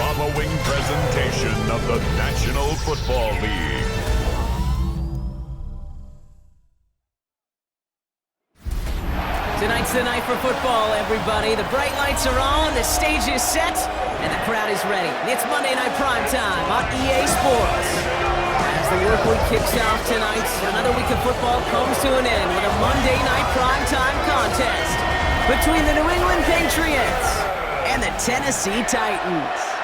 following presentation of the National Football League. Tonight's the night for football, everybody. The bright lights are on, the stage is set, and the crowd is ready. It's Monday Night Prime Time on EA Sports. As the work week kicks off tonight, another week of football comes to an end with a Monday Night Prime Time contest between the New England Patriots and the Tennessee Titans.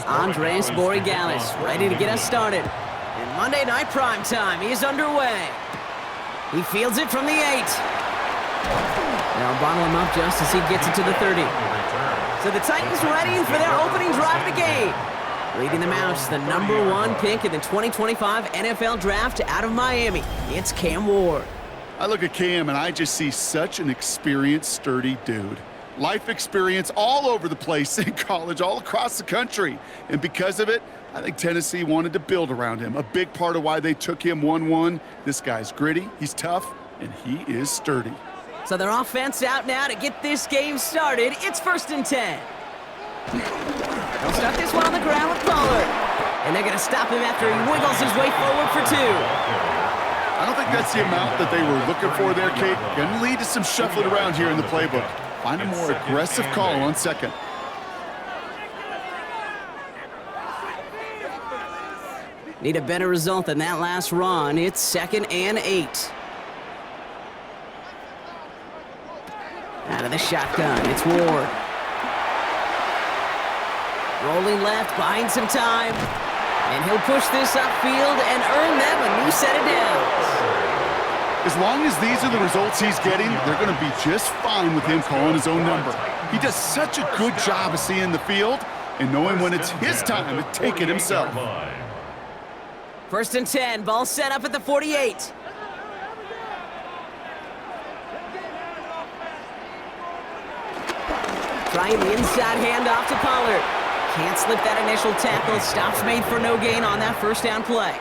Andres Borregales ready to get us started. And Monday Night Prime Time is underway. He fields it from the 8. They'll bottle him up just as he gets it to the 30. So the Titans ready for their opening drive of the game. Leading them out is the #1 pick in the 2025 NFL Draft out of Miami. It's Cam Ward. I look at Cam and I just see such an experienced, sturdy dude. Life experience all over the place in college, all across the country. And because of it, I think Tennessee wanted to build around him. A big part of why they took him 1-1. This guy's gritty, he's tough, and he is sturdy. So their offense out now to get this game started. It's 1st and 10. They'll start this one on the ground with Pollard. And they're going to stop him after he wiggles his way forward for 2. I don't think that's the amount that they were looking for there, Kate. Going to lead to some shuffling around here in the playbook. Find a more aggressive call on second. Need a better result than that last run. It's 2nd and 8. Out of the shotgun, it's Ward. Rolling left, buying some time. And he'll push this upfield and earn them a new set of downs. As long as these are the results he's getting, they're going to be just fine with him calling his own number. He does such a good job of seeing the field and knowing when it's his time to take it himself. 1st and 10, ball set up at the 48. Trying the inside handoff to Pollard. Can't slip that initial tackle. Stops made for no gain on that 1st down play.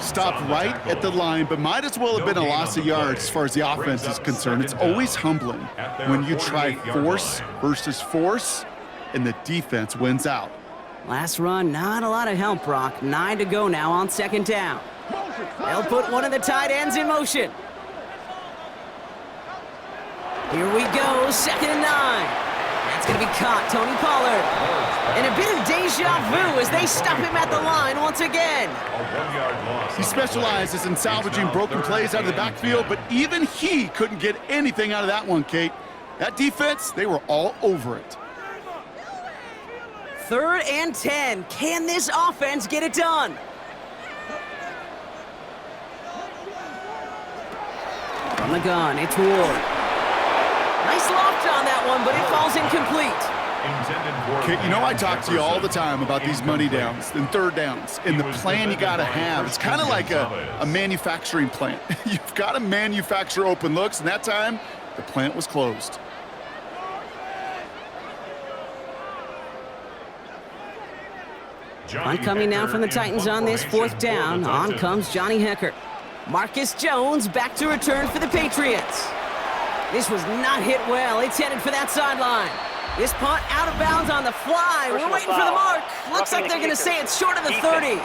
Stopped right at the line, but might as well have been a loss of yards as far as the offense is concerned. It's always humbling when you try force versus force, and the defense wins out. Last run, not a lot of help, Brock. 9 to go now on 2nd down. They'll put one of the tight ends in motion. Here we go, 2nd and 9. That's going to be caught, Tony Pollard. And a bit of deja vu as they stop him at the line once again. He specializes in salvaging broken plays out of the backfield, but even he couldn't get anything out of that one, Kate. That defense, they were all over it. 3rd and 10. Can this offense get it done? From the gun, it's Ward. Nice loft on that one, but it falls incomplete. Kate, you know I talk to you all the time about these money downs and 3rd downs and the plan you got to have. It's kind of like a manufacturing plant. You've got to manufacture open looks, and that time, the plant was closed. Punt coming now from the Titans on this 4th down. On comes Johnny Hekker. Marcus Jones back to return for the Patriots. This was not hit well. It's headed for that sideline. This punt out of bounds on the fly. We're waiting for the mark. Looks like they're going to say it's short of the 30.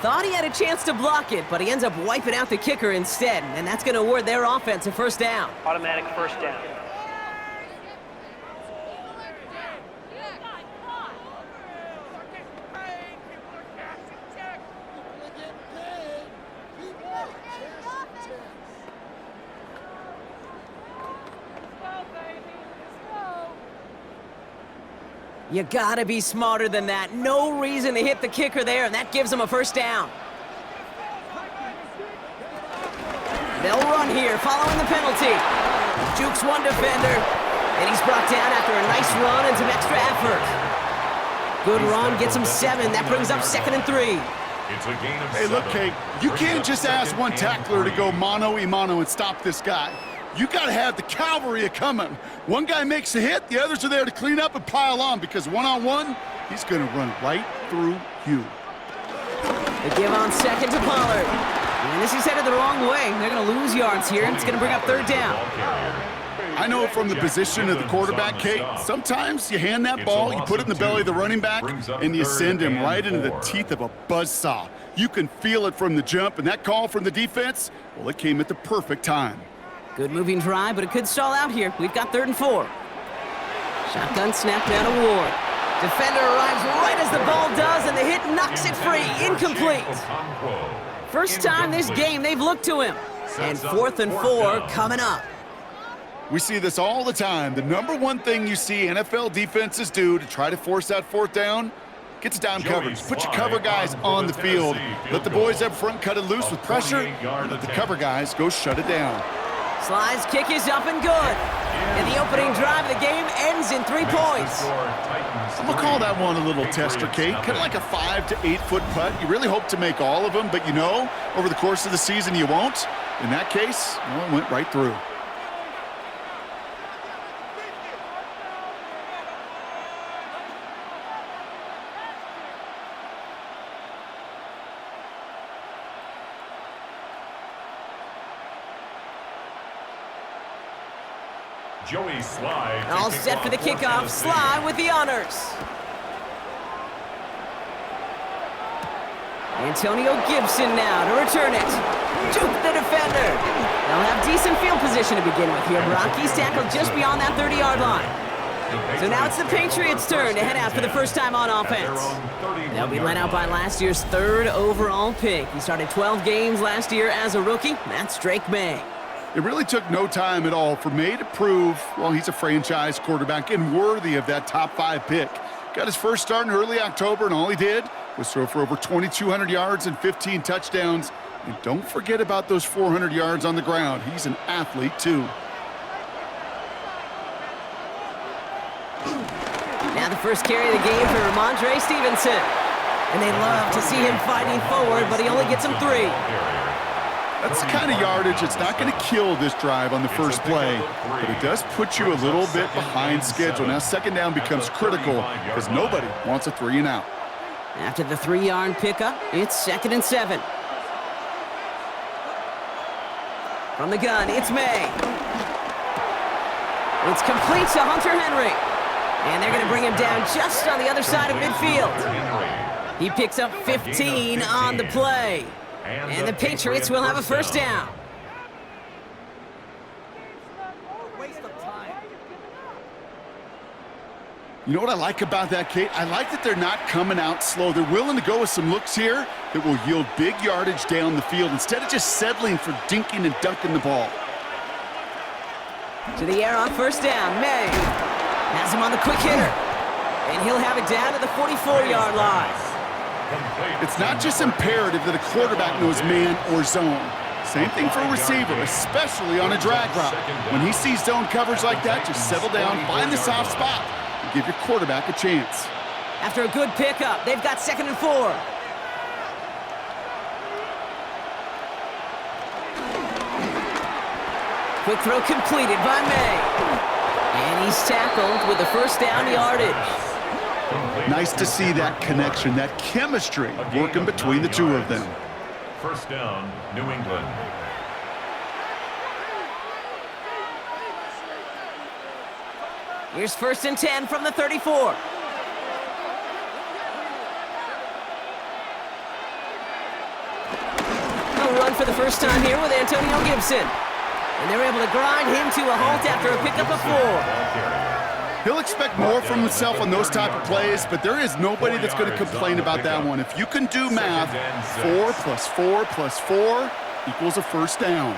Thought he had a chance to block it, but he ends up wiping out the kicker instead, and that's going to award their offense a 1st down. Automatic 1st down. You gotta be smarter than that. No reason to hit the kicker there, and that gives them a 1st down. They'll run here following the penalty. Jukes one defender, and he's brought down after a nice run and some extra effort. Good run, gets him 7. That brings up 2nd and 3. It's a gain of Hey, look, 7. Kate, you can't just ask one tackler to go mano-a-mano and stop this guy. You got to have the cavalry coming. One guy makes a hit, the others are there to clean up and pile on, because one-on-one, he's going to run right through you. The give on 2nd to Pollard. And this is headed the wrong way. They're going to lose yards here, and it's going to bring up 3rd down. I know from the position of the quarterback, Kate, sometimes you hand that ball, you put it in the belly of the running back, and you send him right into the teeth of a buzzsaw. You can feel it from the jump, and that call from the defense, well, it came at the perfect time. Good moving drive, but it could stall out here. We've got 3rd and 4. Shotgun snap down to Ward. Defender arrives right as the ball does, and the hit knocks it free. Incomplete. First time this game they've looked to him. And 4th and 4 coming up. We see this all the time. The number one thing you see NFL defenses do to try to force that 4th down, gets down coverage. Put your cover guys on the field. Let the boys up front cut it loose with pressure. Let the cover guys go shut it down. Sly's kick is up and good. And the opening drive of the game ends in 3 points. I'm going to call that one a little tester, Kate. Kind of like a 5 to 8 foot putt. You really hope to make all of them, but you know, over the course of the season, you won't. In that case, well, it went right through. Joey Sly. All set for the kickoff. Sly with the honors. Antonio Gibson now to return it. Juke the defender. They'll have decent field position to begin with here. Brock, he's tackled just beyond that 30-yard line. So now it's the Patriots' turn to head out for the first time on offense. They'll be led out by last year's 3rd overall pick. He started 12 games last year as a rookie. That's Drake May. It really took no time at all for May to prove, well, he's a franchise quarterback and worthy of that top 5 pick. Got his first start in early October, and all he did was throw for over 2,200 yards and 15 touchdowns. And don't forget about those 400 yards on the ground. He's an athlete, too. Now the first carry of the game for Ramondre Stevenson. And they love to see him fighting forward, but he only gets him 3. That's the kind of yardage that's not going to kill this drive on the first play, but it does put you a little bit behind schedule. Now 2nd down becomes critical because nobody wants a 3 and out. After the 3-yard pickup, it's 2nd and 7. From the gun, it's May. It's complete to Hunter Henry. And they're going to bring him down just on the other side of midfield. He picks up 15 on the play. And the Patriots will have a first down. You know what I like about that, Kate? I like that they're not coming out slow. They're willing to go with some looks here that will yield big yardage down the field instead of just settling for dinking and dunking the ball. To the air on first down, May has him on the quick hitter. And he'll have it down to the 44-yard line. It's not just imperative that a quarterback knows man or zone. Same thing for a receiver, especially on a drag route. When he sees zone coverage like that, just settle down, find the soft spot, and give your quarterback a chance. After a good pickup, they've got 2nd and 4. Quick throw completed by May. And he's tackled with the first down yardage. Nice to see that connection, that chemistry working between the two of them. First down, New England. Here's 1st and 10 from the 34. A run for the first time here with Antonio Gibson. And they're able to grind him to a halt after a pickup of 4. He'll expect more from himself on those type of plays, but there is nobody that's going to complain about that one. If you can do math, 4 plus 4 plus 4 equals a first down.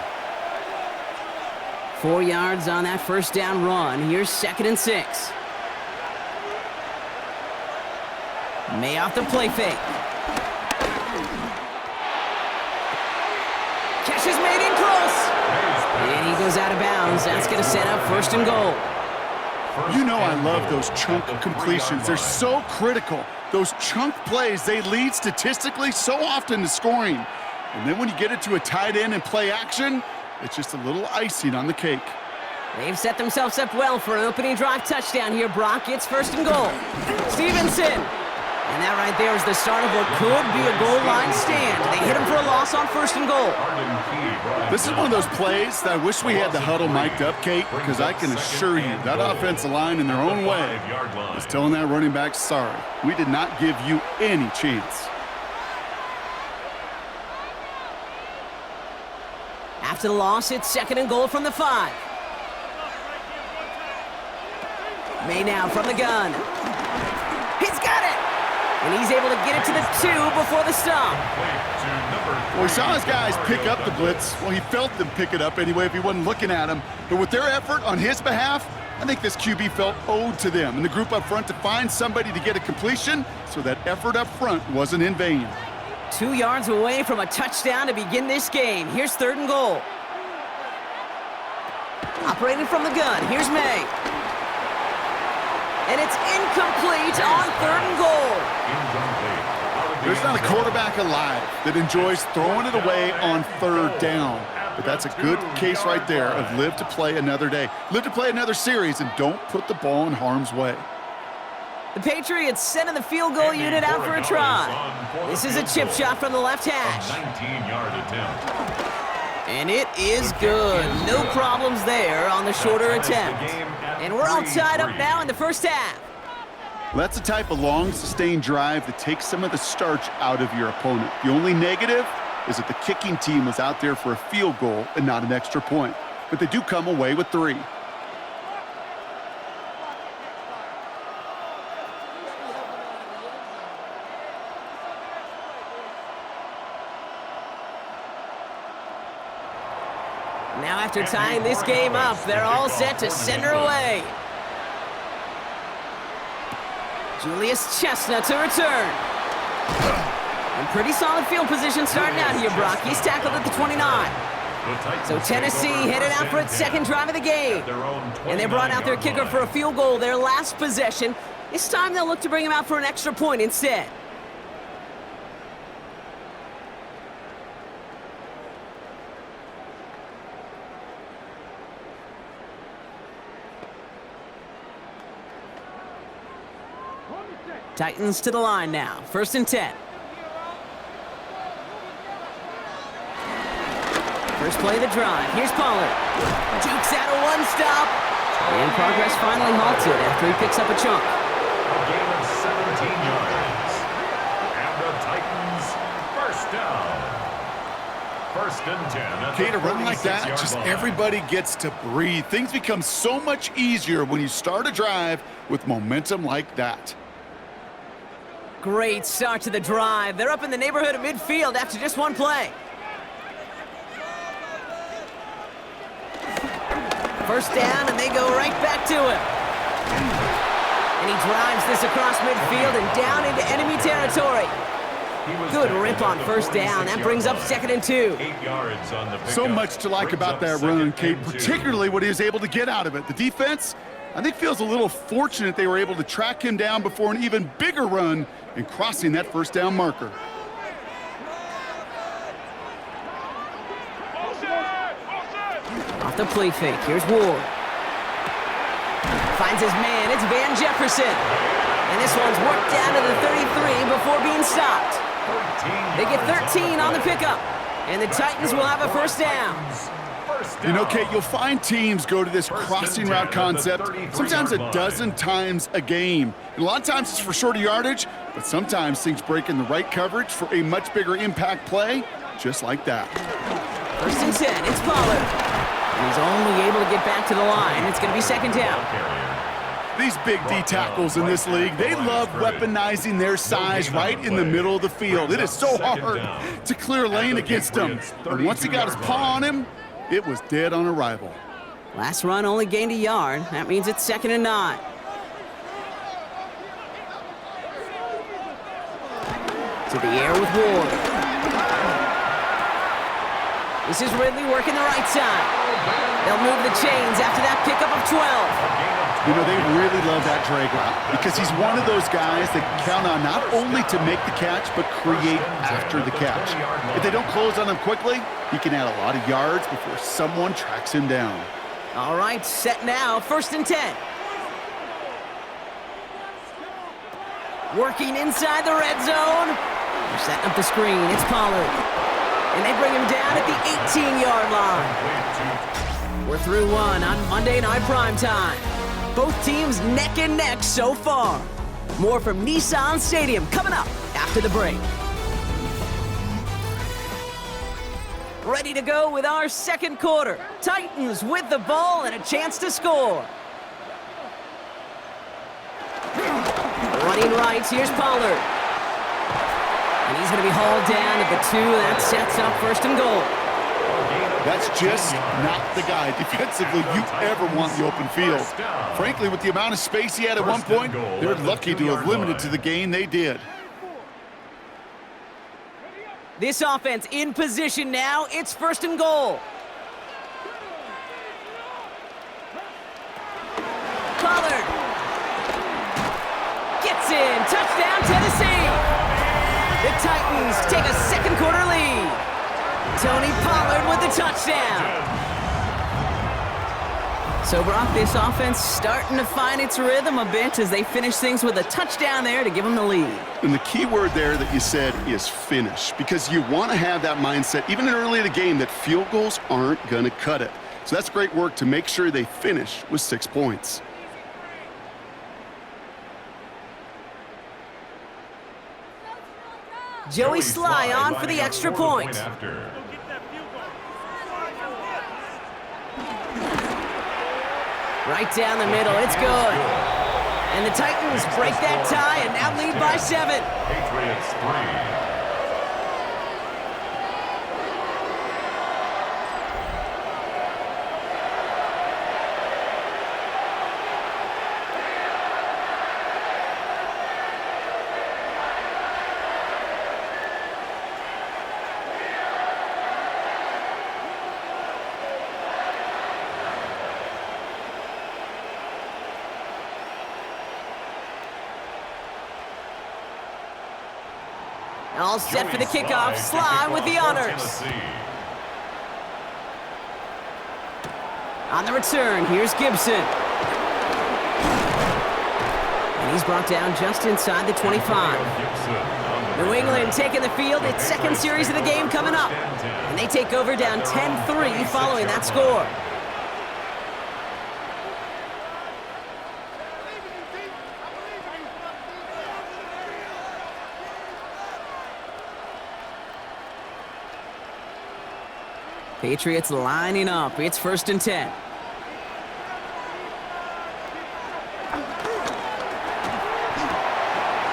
4 yards on that first down run. Here's 2nd and 6. May off the play fake. Catch is made in close. And he goes out of bounds. That's going to set up 1st and goal. You know I love those chunk completions. They're so critical. Those chunk plays, they lead statistically so often to scoring. And then when you get it to a tight end and play action, it's just a little icing on the cake. They've set themselves up well for an opening drive touchdown here, Brock. It's 1st and goal. Stevenson. And that right there is the start of what could be a goal line stand. They hit him for a loss on 1st and goal. This is one of those plays that I wish we had the huddle mic'd up, Kate, because I can assure you that offensive line in their own way is telling that running back, sorry, we did not give you any chance. After the loss, it's 2nd and goal from the 5. May now from the gun. He's got it! And he's able to get it to the 2 before the stop. Well, he saw his guys pick up the blitz. Well, he felt them pick it up anyway if he wasn't looking at him. But with their effort on his behalf, I think this QB felt owed to them and the group up front to find somebody to get a completion so that effort up front wasn't in vain. 2 yards away from a touchdown to begin this game. Here's 3rd and goal. Operating from the gun, here's May. And it's incomplete on 3rd and goal. There's not a quarterback alive that enjoys throwing it away on 3rd down. But that's a good case right there of live to play another day. Live to play another series and don't put the ball in harm's way. The Patriots sending the field goal unit out for a try. This is a chip shot from the left hash. 19-yard attempt. And it is good. No problems there on the shorter attempt. And we're all tied up now in the first half. That's the type of long, sustained drive that takes some of the starch out of your opponent. The only negative is that the kicking team was out there for a field goal and not an extra point. But they do come away with 3. Now after tying this game up, they're all set to send her away. Julius Chestnut to return. And pretty solid field position starting out here, Brock. He's tackled at the 29. So Tennessee headed out for its 2nd drive of the game. And they brought out their kicker for a field goal their last possession. This time they'll look to bring him out for an extra point instead. Titans to the line now. 1st and 10. First play of the drive. Here's Pollard. Jukes out a 1 stop. And progress finally halted after he picks up a chunk. A gain of 17 yards. And the Titans, 1st down. 1st and 10. Kate, a run like that, just line. everybody gets to breathe. Things become so much easier when you start a drive with momentum like that. Great start to the drive. They're up in the neighborhood of midfield after just 1 play. 1st down, and they go right back to him. And he drives this across midfield and down into enemy territory. Good rip on 1st down. That brings up 2nd and 2. 8 yards on the pickup. So much to like about that run, Kate, particularly what he was able to get out of it. The defense, I think, feels a little fortunate they were able to track him down before an even bigger run and crossing that 1st down marker. Off the play fake, here's Ward. Finds his man, it's Van Jefferson. And this one's worked down to the 33 before being stopped. They get 13 on the pickup. And the Titans will have a 1st down. You know, Kate, you'll find teams go to this crossing route concept sometimes a dozen times a game. And a lot of times it's for shorter yardage, but sometimes things break in the right coverage for a much bigger impact play, just like that. 1st and 10, it's Pollard. And he's only able to get back to the line. It's going to be 2nd down. These big D tackles in this league, they love weaponizing their size right in the middle of the field. It is so hard to clear lane against them. And once he got his paw on him, it was dead on arrival. Last run only gained a yard. That means it's 2nd and 9. To the air with Ward. This is Ridley working the right side. They'll move the chains after that pickup of 12. You know, they really love that drag route because he's one of those guys that count on not only to make the catch, but create after the catch. If they don't close on him quickly, he can add a lot of yards before someone tracks him down. All right, set now, 1st and 10. Working inside the red zone. They're setting up the screen. It's Pollard. And they bring him down at the 18-yard line. We're through one on Monday Night Primetime. Both teams neck and neck so far. More from Nissan Stadium coming up after the break. Ready to go with our second quarter. Titans with the ball and a chance to score. Running right, here's Pollard. And he's going to be hauled down at the 2. That sets up 1st and goal. That's just not the guy defensively you ever want in the open field. Frankly, with the amount of space he had at one point, they're lucky to have limited to the gain they did. This offense in position now. It's 1st and goal. Pollard gets in. Touchdown, Tennessee. The Titans take a second quarter lead. Tony Pollard with the touchdown. So, Brock, this offense starting to find its rhythm a bit as they finish things with a touchdown there to give them the lead. And the key word there that you said is finish, because you want to have that mindset, even early in the game, that field goals aren't going to cut it. So that's great work to make sure they finish with 6 points. Joey Sly on for the extra point. Right down the middle, it's good. And the Titans break that tie and now lead by 7. Patriots 3. All set for the kickoff. Sly with the honors. On the return, here's Gibson. And he's brought down just inside the 25. New England taking the field. Its second series of the game coming up. And they take over down 10-3 following that score. Patriots lining up. It's 1st and 10.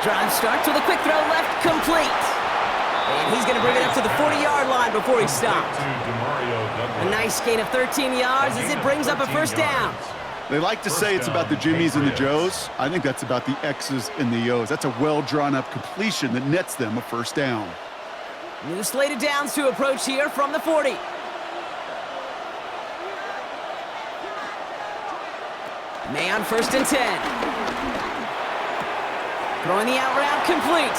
Drive starts with a quick throw left, complete. And he's going to bring it up to the 40-yard line before he stops. A nice gain of 13 yards as it brings up a 1st down. They like to say it's about the Jimmies and the Joes. I think that's about the X's and the O's. That's a well-drawn-up completion that nets them a 1st down. New slate of downs to approach here from the 40. May on 1st and 10. Throwing the out route complete.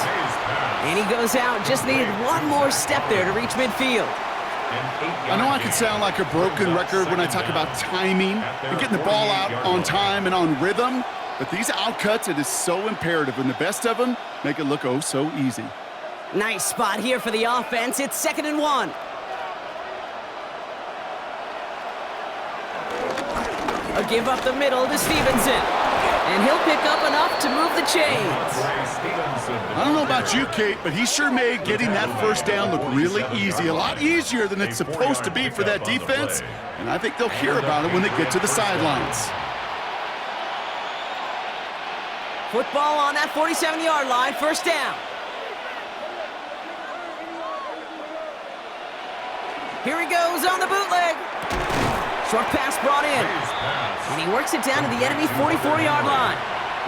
And he goes out. Just needed one more step there to reach midfield. I know I can sound like a broken record when I talk about timing and getting the ball out on time and on rhythm, but these outcuts, it is so imperative, and the best of them make it look oh so easy. Nice spot here for the offense. It's 2nd and 1. A give up the middle to Stevenson. And he'll pick up enough to move the chains. I don't know about you, Kate, but he sure made getting that 1st down look really easy. A lot easier than it's supposed to be for that defense. And I think they'll hear about it when they get to the sidelines. Football on that 47-yard line. 1st down. Here he goes on the bootleg. Short pass brought in. And he works it down to the enemy 44-yard line.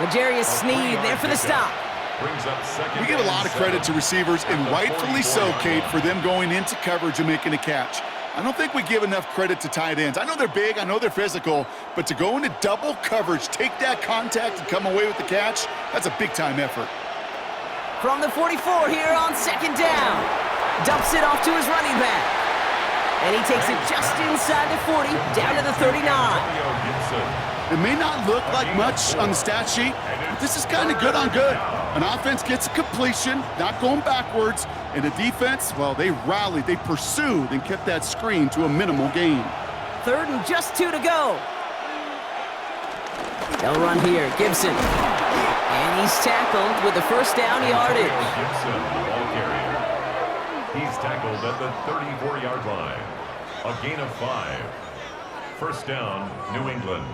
L'Jarius Sneed there for the stop. We give a lot of credit to receivers, and rightfully so, Kate, for them going into coverage and making a catch. I don't think we give enough credit to tight ends. I know they're big, I know they're physical, but to go into double coverage, take that contact, and come away with the catch, that's a big-time effort. From the 44 here on second down. Dumps it off to his running back. And he takes it just inside the 40, down to the 39. It may not look like much on the stat sheet, but this is kind of good on good. An offense gets a completion, not going backwards, and a defense, well, they rallied, they pursued, and kept that screen to a minimal gain. Third and just 2 to go. They'll run here, Gibson. And he's tackled with the first down yardage. Gibson, the ball carrier. He's tackled at the 34-yard line. A gain of 5. First down, New England.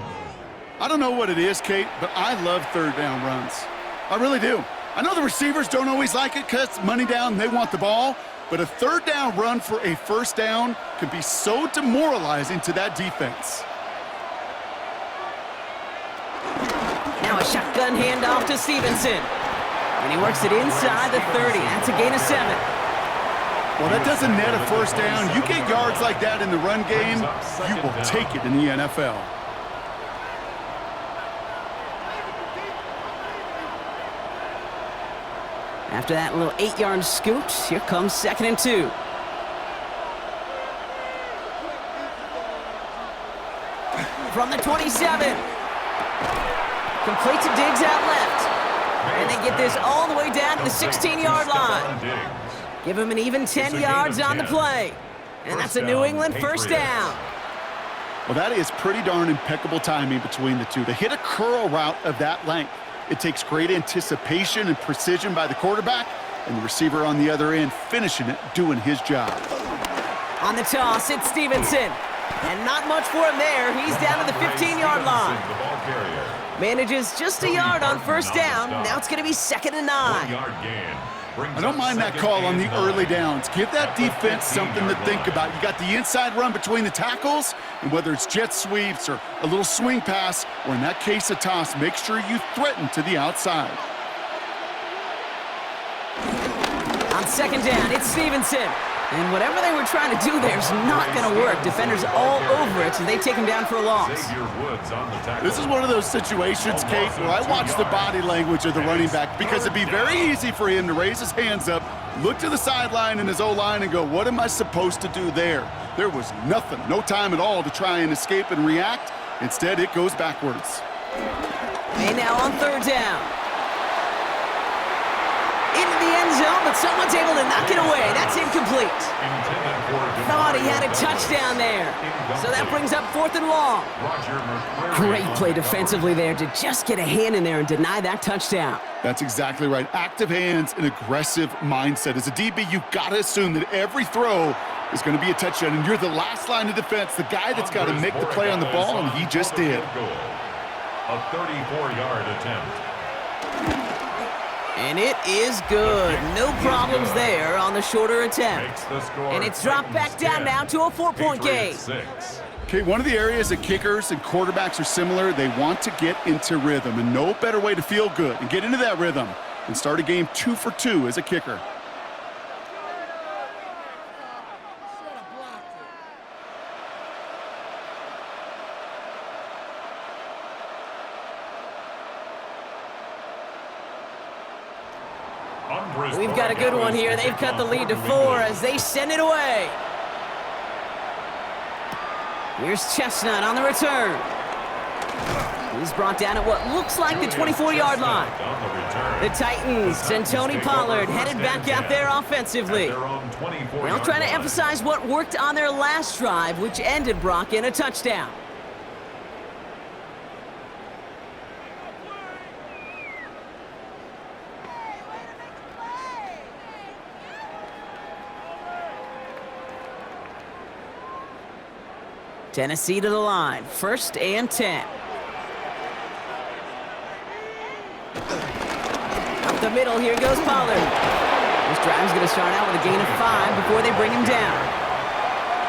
I don't know what it is, Kate, but I love third down runs. I really do. I know the receivers don't always like it because money down, they want the ball, but a third down run for a first down can be so demoralizing to that defense. Now a shotgun handoff to Stevenson. And he works it inside the 30. That's a gain of 7. Well, that doesn't net a first down. You get yards like that in the run game, you will take it in the NFL. After that little 8-yard scoot, here comes 2nd and 2. From the 27. Complete to Diggs out left. And they get this all the way down to the 16-yard line. Give him an even 10 yards on the play. And that's a New England first down. Well, that is pretty darn impeccable timing between the two. To hit a curl route of that length, it takes great anticipation and precision by the quarterback, and the receiver on the other end finishing it, doing his job. On the toss, it's Stevenson. And not much for him there. He's down to the 15-yard line. Manages just a yard on first down. Now it's going to be 2nd and 9. I don't mind that call on the early downs. Give that defense something to think about. You got the inside run between the tackles, and whether it's jet sweeps or a little swing pass, or in that case a toss, make sure you threaten to the outside. On 2nd down, it's Stevenson. And whatever they were trying to do there is not going to work. Defenders all over it, so they take him down for a loss. This is one of those situations, Kate, where I watch the body language of the running back because it'd be very easy for him to raise his hands up, look to the sideline in his O-line and go, what am I supposed to do there? There was nothing, no time at all to try and escape and react. Instead, it goes backwards. And now on 3rd down. Into the end zone, but someone's able to knock it away. That's incomplete. Thought he had a touchdown there. So that brings up 4th and long. Great play defensively there to just get a hand in there and deny that touchdown. That's exactly right. Active hands and aggressive mindset. As a DB, you got to assume that every throw is going to be a touchdown, and you're the last line of defense, the guy that's got to make the play on the ball, and he just did. A 34-yard attempt. And it is good. No problems there on the shorter attempt. And it's dropped back down now to a 4-point game. Okay, one of the areas that kickers and quarterbacks are similar, they want to get into rhythm, and no better way to feel good and get into that rhythm than start a game 2 for 2 as a kicker. We've got a good one here. They've cut the lead to 4 as they send it away. Here's Chestnut on the return. He's brought down at what looks like the 24-yard line. The Titans and Tony Pollard headed back out there offensively. They'll try to emphasize what worked on their last drive, which ended, Brock, in a touchdown. Tennessee to the line, 1st and 10. Up the middle, here goes Pollard. This drive's going to start out with a gain of 5 before they bring him down.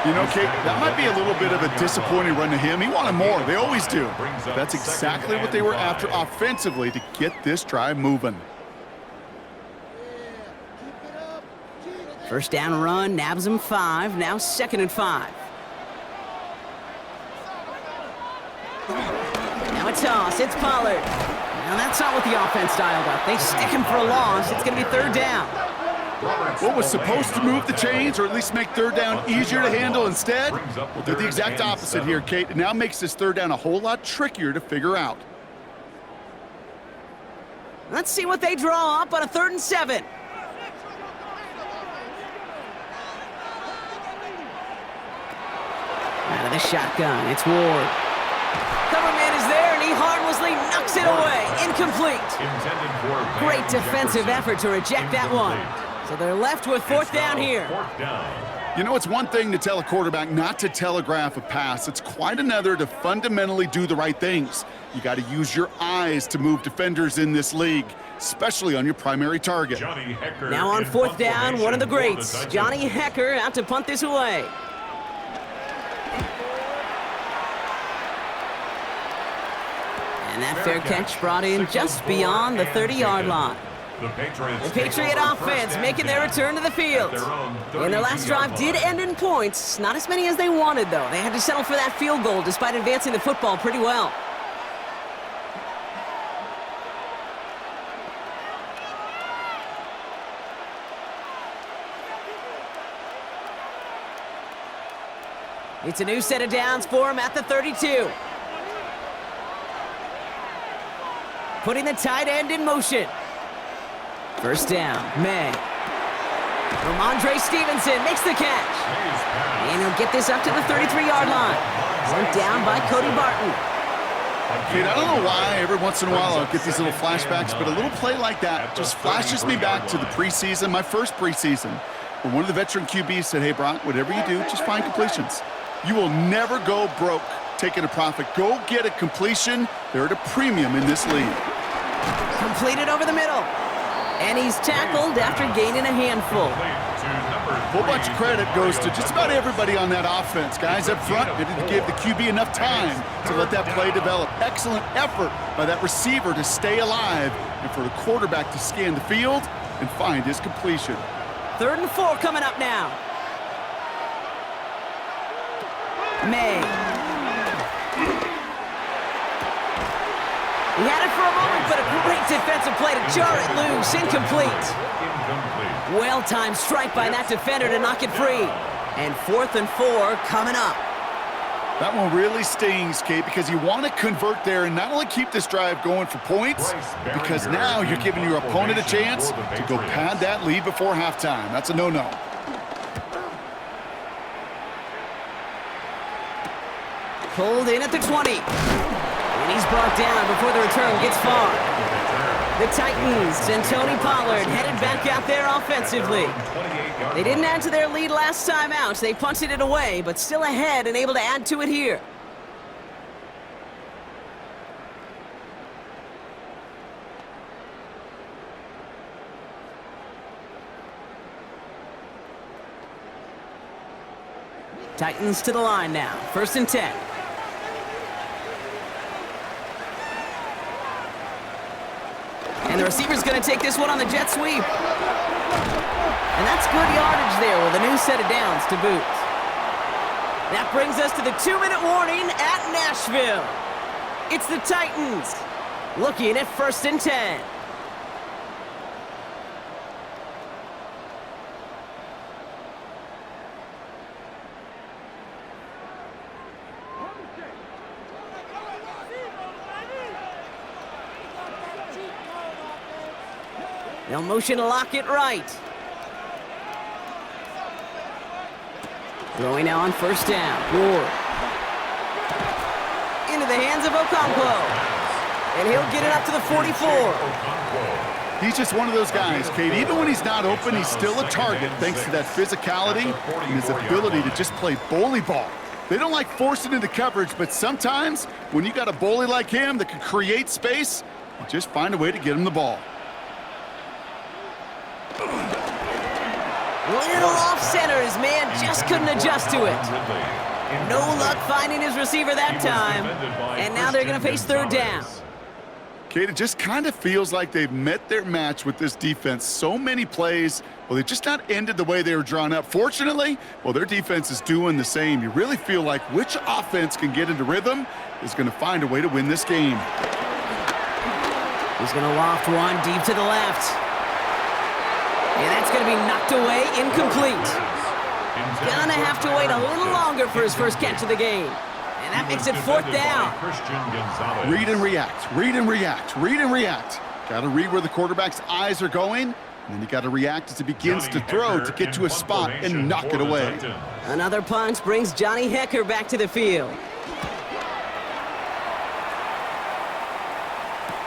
You know, Kate, that might be a little bit of a disappointing run to him. He wanted more. They always do. That's exactly what they were after offensively to get this drive moving. First down run, nabs him 5, now 2nd and 5. toss. It's Pollard. Now that's not what the offense dialed up. They stick him for a loss. It's going to be third down. What was supposed to move the chains or at least make third down easier to handle instead? We'll do the exact opposite here, Kate. It now makes this third down a whole lot trickier to figure out. Let's see what they draw up on a 3rd and 7. Out of the shotgun, it's Ward. Cover man is there, and he harmlessly knocks it away. Incomplete. Great defensive effort to reject that one. So they're left with 4th down here. You know, it's one thing to tell a quarterback not to telegraph a pass. It's quite another to fundamentally do the right things. You got to use your eyes to move defenders in this league, especially on your primary target. Now on 4th down, one of the greats, Johnny Hecker, out to punt this away. And that fair catch brought in just beyond the 30-yard line. The Patriot offense making their return to the field. And their last drive did end in points. Not as many as they wanted, though. They had to settle for that field goal despite advancing the football pretty well. It's a new set of downs for him at the 32. Putting the tight end in motion. First down, May. Ramondre Stevenson makes the catch. And he'll get this up to the 33-yard line. Sent down by Cody Barton. Kate, I don't know why every once in a while I'll get these little flashbacks, but a little play like that just flashes me back to the preseason, my first preseason, where one of the veteran QBs said, hey, Brock, whatever you do, just find completions. You will never go broke taking a profit. Go get a completion. They're at a premium in this league. Completed over the middle. And he's tackled after gaining a handful. A whole bunch of credit goes to just about everybody on that offense. Guys up front didn't give the QB enough time to let that play develop. Excellent effort by that receiver to stay alive and for the quarterback to scan the field and find his completion. 3rd and 4 coming up now. May. He had it for a moment, but a great defensive play to jar it loose. Incomplete. Well-timed strike by that defender to knock it free. And 4th and 4 coming up. That one really stings, Kate, because you want to convert there and not only keep this drive going for points, because now you're giving your opponent a chance to go pad that lead before halftime. That's a no-no. Pulled in at the 20. And he's brought down before the return gets far. The Titans and Tony Pollard headed back out there offensively. They didn't add to their lead last time out. They punted it away, but still ahead and able to add to it here. Titans to the line now. 1st and 10. And the receiver's going to take this one on the jet sweep. And that's good yardage there with a new set of downs to boot. That brings us to the 2-minute warning at Nashville. It's the Titans looking at 1st and 10. They'll motion to lock it right. Throwing now on 1st down. Ward. Into the hands of Okonkwo. And he'll get it up to the 44. He's just one of those guys, Kate. Even when he's not open, he's still a target thanks to that physicality and his ability to just play bully ball. They don't like forcing into coverage, but sometimes when you got a bully like him that can create space, you just find a way to get him the ball. Little off center, his man just couldn't adjust to it. No luck finding his receiver that time. And now they're going to face 3rd down. Kate, it just kind of feels like they've met their match with this defense. So many plays, well, they've just not ended the way they were drawn up. Fortunately, well, their defense is doing the same. You really feel like which offense can get into rhythm is going to find a way to win this game. He's going to loft one deep to the left. And that's going to be knocked away, incomplete. Gonna have to wait a little longer for his first catch of the game. And that makes it fourth down. Read and react, read and react, read and react. Got to read where the quarterback's eyes are going, and then you got to react as he begins to throw to get to a spot and knock it away. Another punch brings Johnny Hecker back to the field.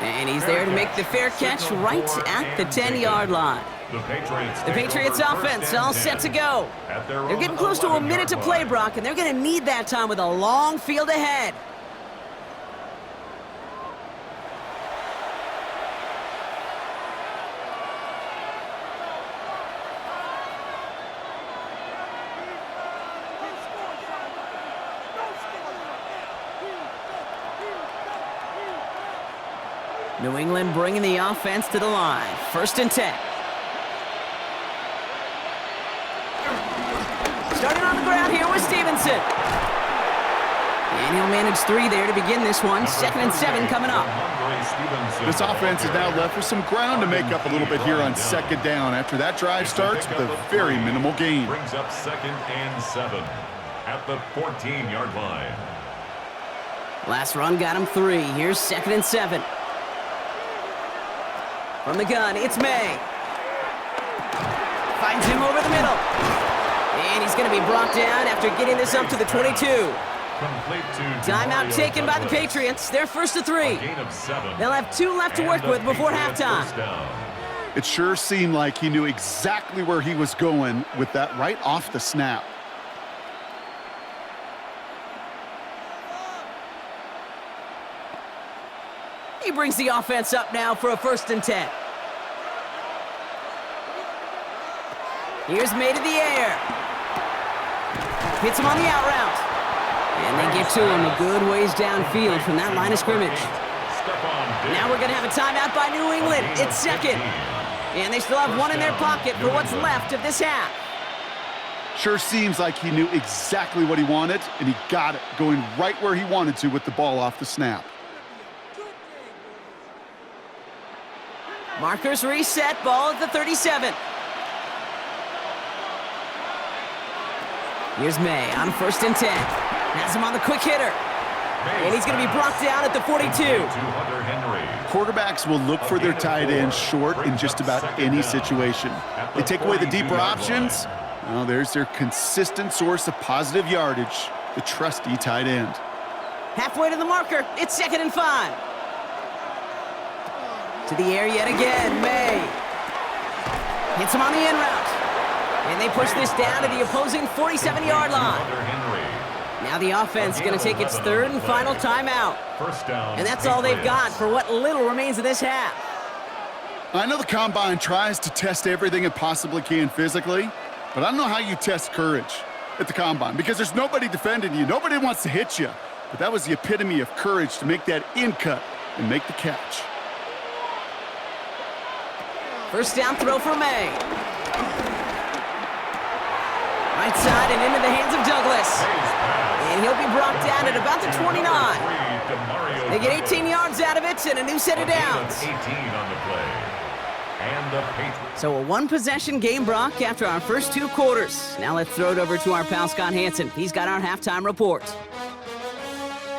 And he's there to make the fair catch right at the 10-yard line. The Patriots offense all set to go. They're getting close to a minute to play, Brock, and they're going to need that time with a long field ahead. New England bringing the offense to the line. 1st and 10. Starting on the ground here with Stevenson. And he'll manage 3 there to begin this one. 2nd and 7 coming up. This offense is now left with some ground to make up a little bit here on 2nd down after that drive starts with a very minimal gain. Brings up 2nd and 7 at the 14-yard line. Last run got him 3. Here's 2nd and 7. From the gun, it's May. Finds him over the middle. And he's going to be brought down after getting this up to the 22. Timeout taken by the Patriots. They're 1st to 3. They'll have 2 left to work with before halftime. It sure seemed like he knew exactly where he was going with that right off the snap. He brings the offense up now for a 1st and 10. Here's May to the air. Hits him on the out route. And they get to him a good ways downfield from that line of scrimmage. Now we're going to have a timeout by New England. It's 2nd. And they still have 1 in their pocket for what's left of this half. Sure seems like he knew exactly what he wanted, and he got it, going right where he wanted to with the ball off the snap. Markers reset, ball at the 37. Here's May on 1st and 10. Has him on the quick hitter. And he's going to be brought down at the 42. Quarterbacks will look for their tight end short in just about any situation. They take away the deeper options. Well, there's their consistent source of positive yardage, the trusty tight end. Halfway to the marker, it's 2nd and 5. To the air yet again, May. Hits him on the in route. And they push this down to the opposing 47-yard line. Now the offense going to take its 3rd and final timeout. And that's all they've got for what little remains of this half. I know the Combine tries to test everything it possibly can physically, but I don't know how you test courage at the Combine because there's nobody defending you. Nobody wants to hit you. But that was the epitome of courage to make that in cut and make the catch. 1st down throw for May. Right side and into the hands of Douglas. And he'll be brought down at about the 29. They get 18 yards out of it and a new set of downs. 18 on the play. And the Patriots. So a 1-possession game, Brock, after our first 2 quarters. Now let's throw it over to our pal Scott Hansen. He's got our halftime report.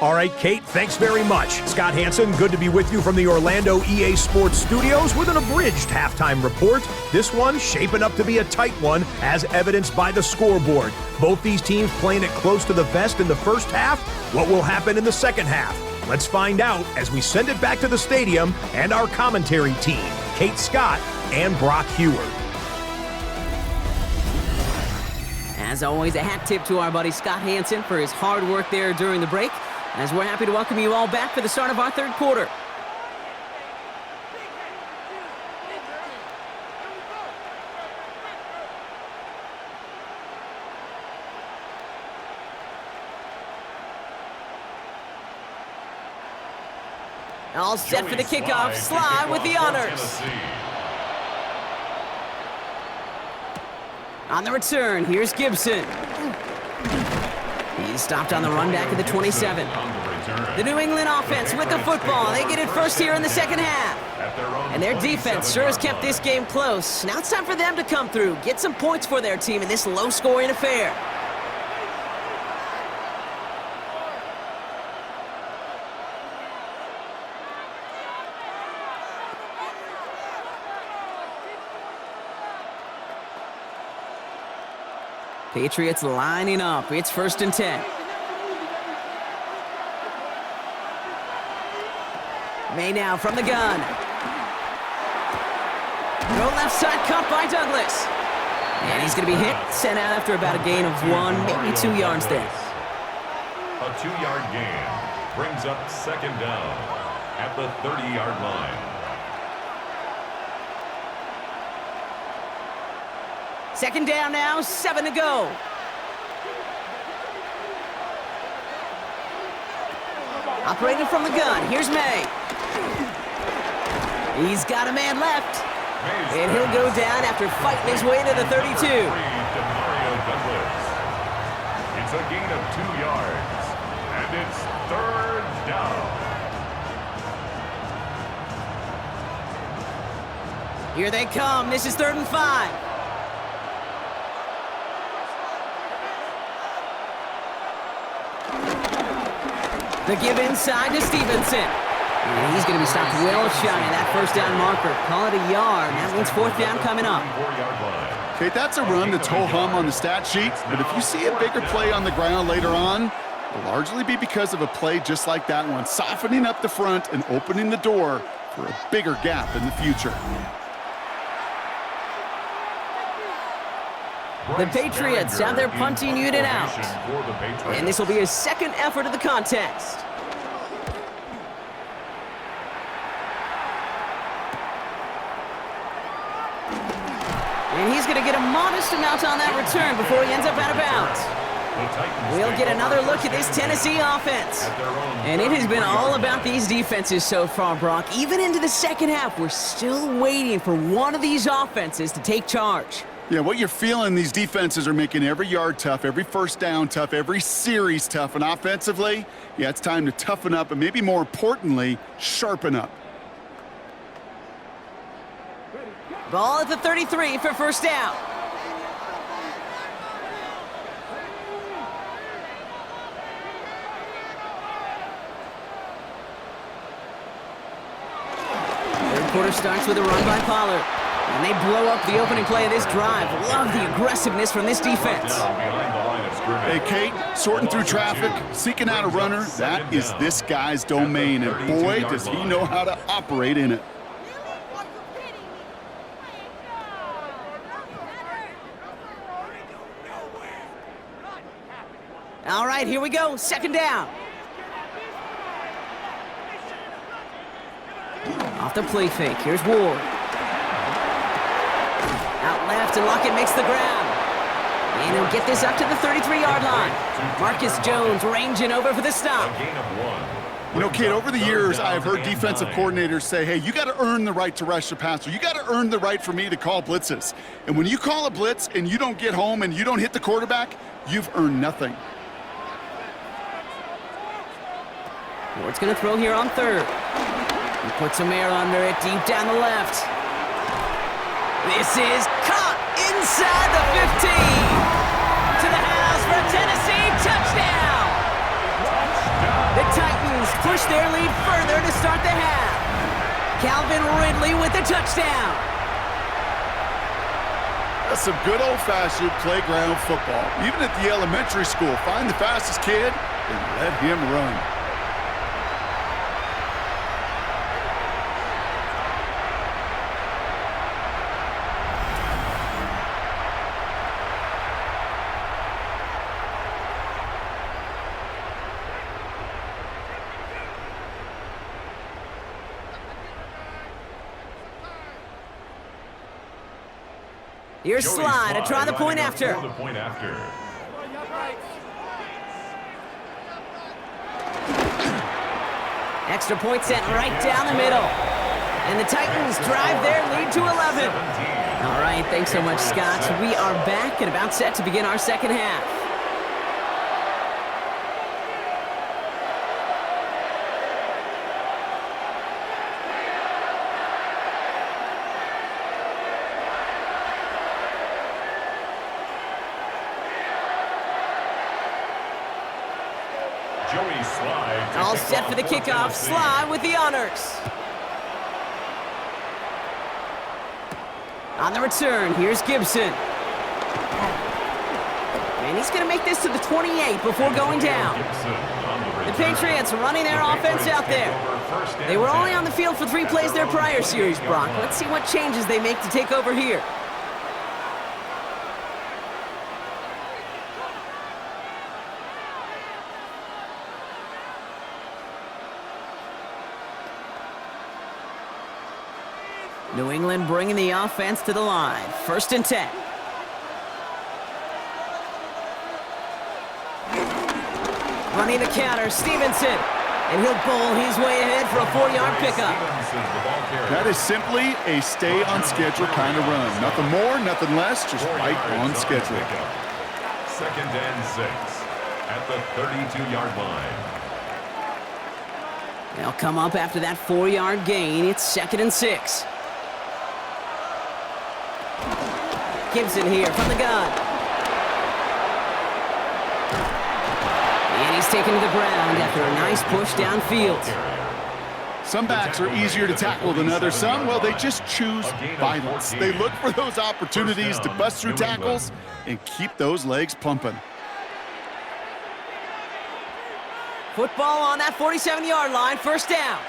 All right, Kate, thanks very much. Scott Hansen, good to be with you from the Orlando EA Sports Studios with an abridged halftime report. This one shaping up to be a tight one, as evidenced by the scoreboard. Both these teams playing it close to the vest in the first half. What will happen in the second half? Let's find out as we send it back to the stadium and our commentary team, Kate Scott and Brock Heward. As always, a hat tip to our buddy Scott Hansen for his hard work there during the break, as we're happy to welcome you all back for the start of our 3rd quarter. All set for the kickoff. Sly with the honors. On the return, here's Gibson. He's stopped on the run back at the 27. The New England offense with the football. They get it first here in the second half. And their defense sure has kept this game close. Now it's time for them to come through, get some points for their team in this low-scoring affair. Patriots lining up. It's 1st and 10. May now from the gun. Throw left side, caught by Douglas. And he's going to be hit, sent out after about a gain of 1, maybe 2 yards there. A 2-yard gain brings up 2nd down at the 30-yard line. 2nd down now, 7 to go. Operating from the gun, here's May. He's got a man left. And he'll go down after fighting his way to the 32. It's a gain of 2 yards, and it's 3rd down. Here they come. This is 3rd and 5. The give inside to Stevenson. And he's going to be stopped well shy of that 1st down marker. Call it a yard. That means 4th down coming up. Okay, that's a run that's ho-hum on the stat sheet, but if you see a bigger play on the ground later on, it'll largely be because of a play just like that one, softening up the front and opening the door for a bigger gap in the future. The Patriots have their punting unit out. And this will be his 2nd effort of the contest. And he's going to get a modest amount on that return before he ends up out of bounds. We'll get another look at this Tennessee offense. And it has been all about these defenses so far, Brock. Even into the second half, we're still waiting for one of these offenses to take charge. Yeah, what you're feeling, these defenses are making every yard tough, every 1st down tough, every series tough. And offensively, yeah, it's time to toughen up and maybe more importantly, sharpen up. Ball at the 33 for 1st down. Third quarter starts with a run by Pollard. And they blow up the opening play of this drive. Love the aggressiveness from this defense. Hey, Kate, sorting through traffic, seeking out a runner, that is this guy's domain. And boy, does he know how to operate in it. All right, here we go. 2nd down. Off the play fake. Here's Ward. Out left, and Lockett makes the grab. And he'll get this up to the 33-yard line. Marcus Jones ranging over for the stop. You know, Kate, over the years, I've heard defensive coordinators say, hey, you got to earn the right to rush the passer. You got to earn the right for me to call blitzes. And when you call a blitz and you don't get home and you don't hit the quarterback, you've earned nothing. Ward's going to throw here on 3rd. He puts some air under it, deep down the left. This is caught inside the 15. To the house for a Tennessee touchdown. The Titans push their lead further to start the half. Calvin Ridley with the touchdown. That's some good old-fashioned playground football. Even at the elementary school, find the fastest kid and let him run. Here's Sly to try the point after. Extra point sent right down the middle. And the Titans drive their lead to 11. All right, thanks so much, Scott. We are back and about set to begin our second half. All set for the kickoff. Sly with the honors. On the return, here's Gibson. And he's going to make this to the 28 before going down. The Patriots running their offense out there. They were only on the field for 3 plays their prior series, Brock. Let's see what changes they make to take over here. New England bringing the offense to the line. 1st and 10. Running the counter, Stevenson. And he'll bowl his way ahead for a 4-yard pickup. That is simply a stay-on-schedule kind of run. Nothing more, nothing less, just right on schedule. 2nd and 6 at the 32-yard line. They'll come up after that 4-yard gain. It's 2nd and 6. Gibson here from the gun. And he's taken to the ground after a nice push downfield. Some backs are easier to tackle than others. Some, well, they just choose violence. They look for those opportunities to bust through tackles and keep those legs pumping. Football on that 47-yard line, 1st down.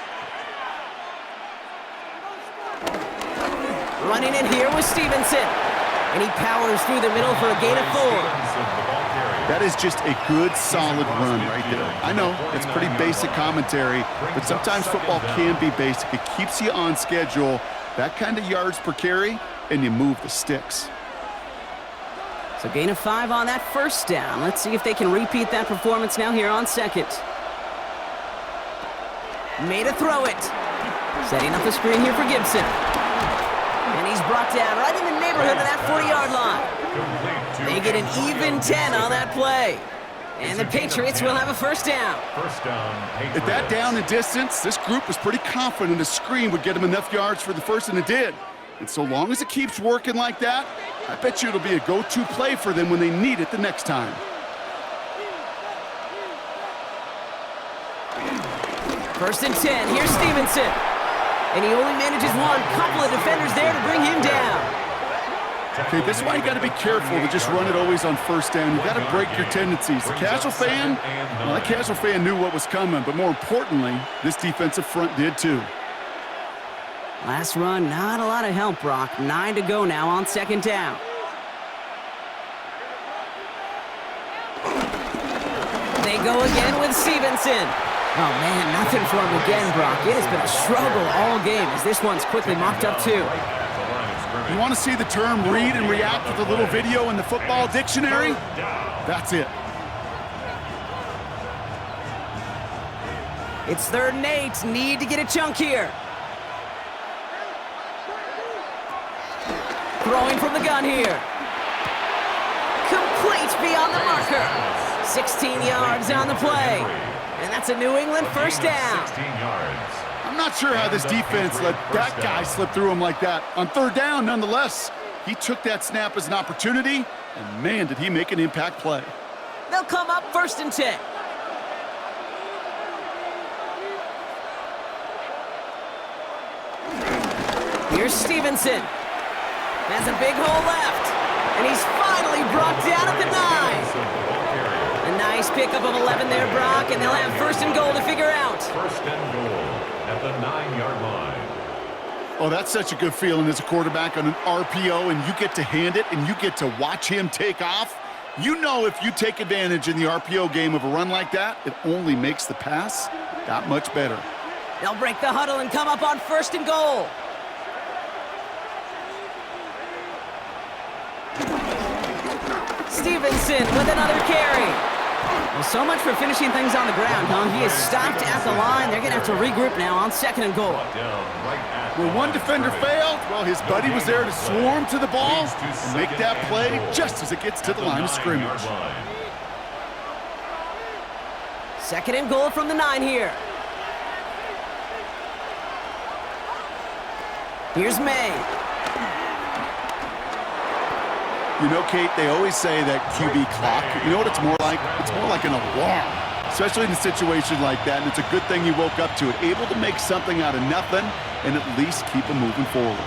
Running it here with Stevenson. And he powers through the middle for a gain of 4. That is just a good, solid run right there. I know, it's pretty basic commentary, but sometimes football can be basic. It keeps you on schedule, that kind of yards per carry, and you move the sticks. So gain of 5 on that 1st down. Let's see if they can repeat that performance now here on 2nd. Made a throw it. Setting up the screen here for Gibson. And he's brought down right in the neighborhood of that 40-yard line. They get an even 10 on that play. And the Patriots will have a 1st down. At that down and distance, this group was pretty confident the screen would get them enough yards for the 1st, and it did. And so long as it keeps working like that, I bet you it'll be a go-to play for them when they need it the next time. First and 10, here's Stevenson. And he only manages one. Couple of defenders there to bring him down. Okay, this is why you got to be careful to just run it always on 1st down. You got to break your tendencies. The casual fan, well, that casual fan knew what was coming, but more importantly, this defensive front did too. Last run, not a lot of help, Brock. 9 to go now on 2nd down. They go again with Stevenson. Oh, man, nothing for him again, Brock. It has been a struggle all game as this one's quickly mocked up, too. You want to see the term read and react with a little video in the football dictionary? That's it. It's 3rd and 8. Need to get a chunk here. Throwing from the gun here. Complete beyond the marker. 16 yards on the play. And that's a New England 1st down. 16 yards. I'm not sure how this defense let that guy slip through him like that. On 3rd down, nonetheless, he took that snap as an opportunity, and man, did he make an impact play. They'll come up 1st and 10. Here's Stevenson. Has a big hole left. And he's finally brought down at the 9. A nice pickup of 11 there, Brock, and they'll have 1st and goal to figure out. 1st and goal at the 9-yard line. Oh, that's such a good feeling as a quarterback on an RPO, and you get to hand it, and you get to watch him take off. You know if you take advantage in the RPO game of a run like that, it only makes the pass that much better. They'll break the huddle and come up on 1st and goal. Stevenson with another carry. Well, so much for finishing things on the ground, huh? He is stopped at the line. They're going to have to regroup now on 2nd and goal. Well, one defender failed. Well, his buddy was there to swarm to the ball and make that play just as it gets to the line of scrimmage. 2nd and goal from the 9 here. Here's May. You know, Kate, they always say that QB clock, you know what it's more like? It's more like an alarm, especially in a situation like that, and it's a good thing you woke up to it, able to make something out of nothing and at least keep them moving forward.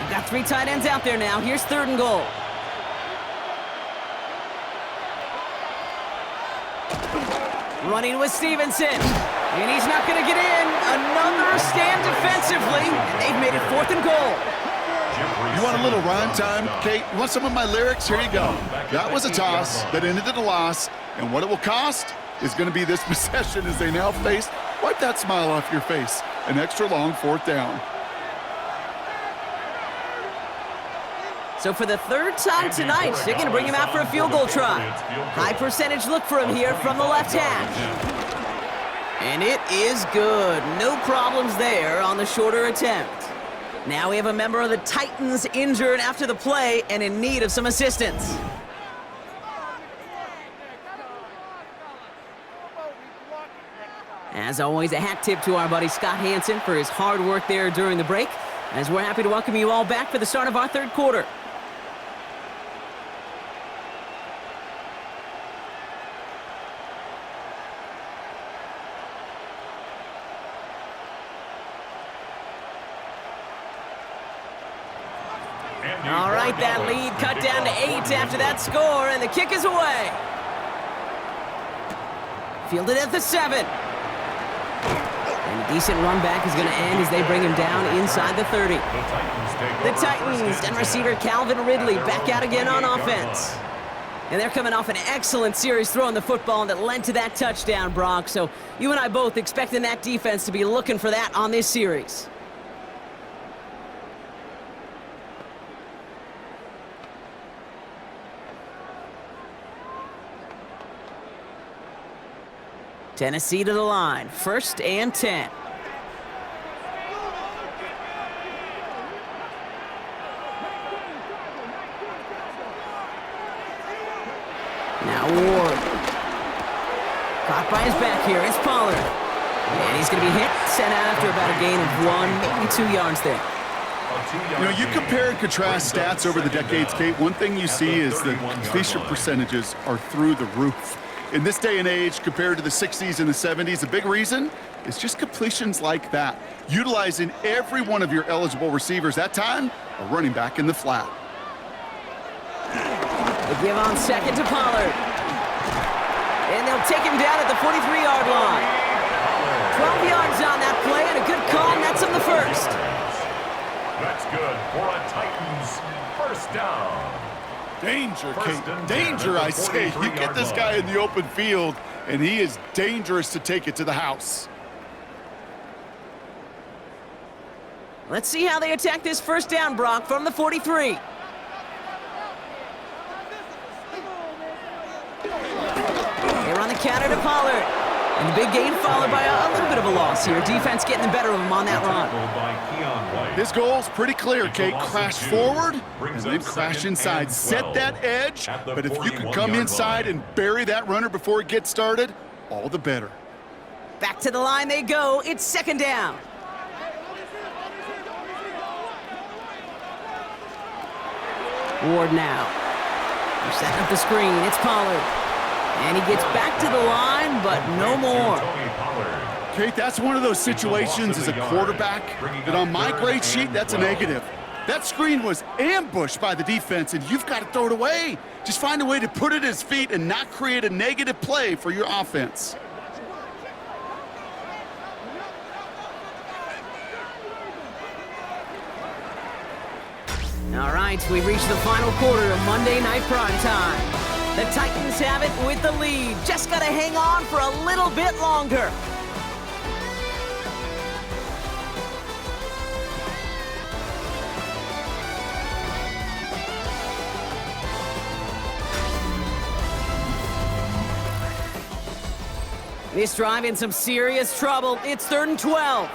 We've got 3 tight ends out there now. Here's 3rd and goal. Running with Stevenson. And he's not going to get in. Another stand defensively. And they've made it 4th and goal. You want a little rhyme time, Kate? You want some of my lyrics? Here you go. That was a toss that ended in a loss. And what it will cost is going to be this possession as they now face. Wipe that smile off your face. An extra long 4th down. So for the 3rd time tonight, they're going to bring him out for a field goal try. High percentage look for him here from the left hash. And it is good. No problems there on the shorter attempt. Now we have a member of the Titans injured after the play and in need of some assistance. As always, a hat tip to our buddy Scott Hanson for his hard work there during the break, as we're happy to welcome you all back for the start of our 3rd quarter. All right, that lead cut down to 8 after that score, and the kick is away. Fielded at the 7. And a decent run back is going to end as they bring him down inside the 30. The Titans and receiver Calvin Ridley back out again on offense. And they're coming off an excellent series throwing the football that led to that touchdown, Brock. So you and I both expecting that defense to be looking for that on this series. Tennessee to the line, 1st and 10. Now Ward. Caught by his back here, it's Pollard. And he's going to be hit, sent out after about a gain of 1, maybe 2 yards there. You know, you compare and contrast stats over the decades, Kate. One thing you see is the completion percentages are through the roof. In this day and age, compared to the 60s and the 70s, a big reason is just completions like that. Utilizing every one of your eligible receivers. That time, a running back in the flat. They give on 2nd to Pollard. And they'll take him down at the 43-yard line. 12 yards on that play, and a good call, and that's on the 1st. That's good for a Titans 1st down. Danger, Kate. Danger, I say. You get this guy in the open field, and he is dangerous to take it to the house. Let's see how they attack this 1st down, Brock, from the 43. They run the counter to Pollard. And the big gain followed by a little bit of a loss here. Defense getting the better of him on that run. His goal's pretty clear, Kate. Crash forward and then crash inside. Set that edge, but if you can come inside and bury that runner before it gets started, all the better. Back to the line they go. It's 2nd down. Ward now. They're setting up the screen. It's Pollard. And he gets back to the line, but no more. Kate, that's one of those situations as a quarterback that on my grade sheet, that's a negative. That screen was ambushed by the defense, and you've got to throw it away. Just find a way to put it at his feet and not create a negative play for your offense. All right, we've reached the final quarter of Monday Night Primetime. The Titans have it with the lead. Just got to hang on for a little bit longer. This drive in some serious trouble. It's 3rd and 12.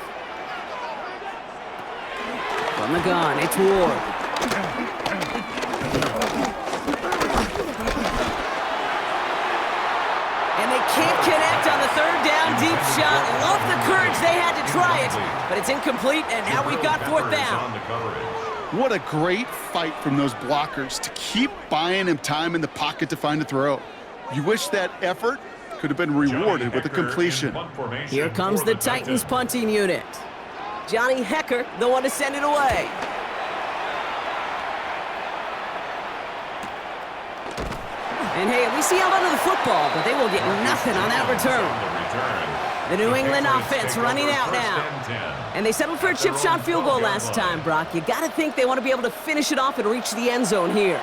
From the gun, it's Ward. And they can't connect on the 3rd down deep shot. Love the courage they had to try it, but it's incomplete, and now we've got 4th down. What a great fight from those blockers to keep buying him time in the pocket to find a throw. You wish that effort could have been rewarded with a completion. Here comes the Titans punting unit. Johnny Hecker, the one to send it away. And hey, at least he held onto the football, but they will get nothing on that return. The New England offense running out now. And they settled for a chip shot field goal last time, Brock. You got to think they want to be able to finish it off and reach the end zone here.